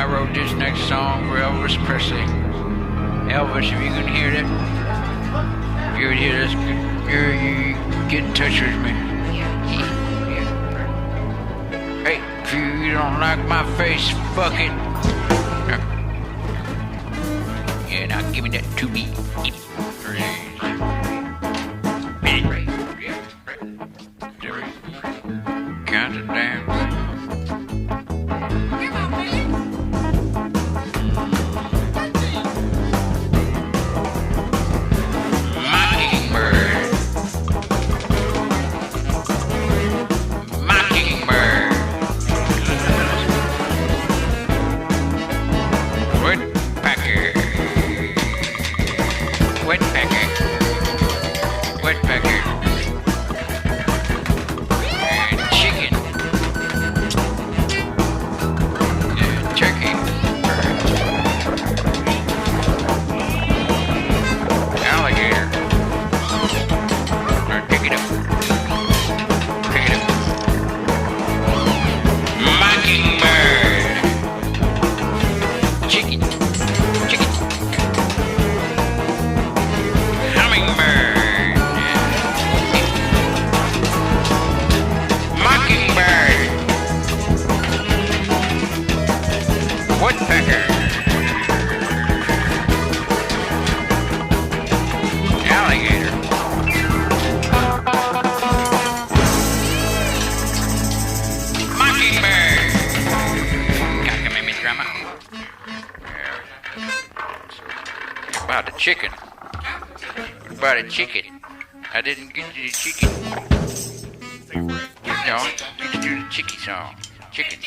I wrote this next song for Elvis Presley. Elvis, if you can hear that, if you can hear this, you get in touch with me. Hey, if you don't like my face, fuck it. Yeah, now give me that 2B. Count it down. About the chicken. What about a chicken? I didn't get you the chicken. No, you do the chicken song. Chicken.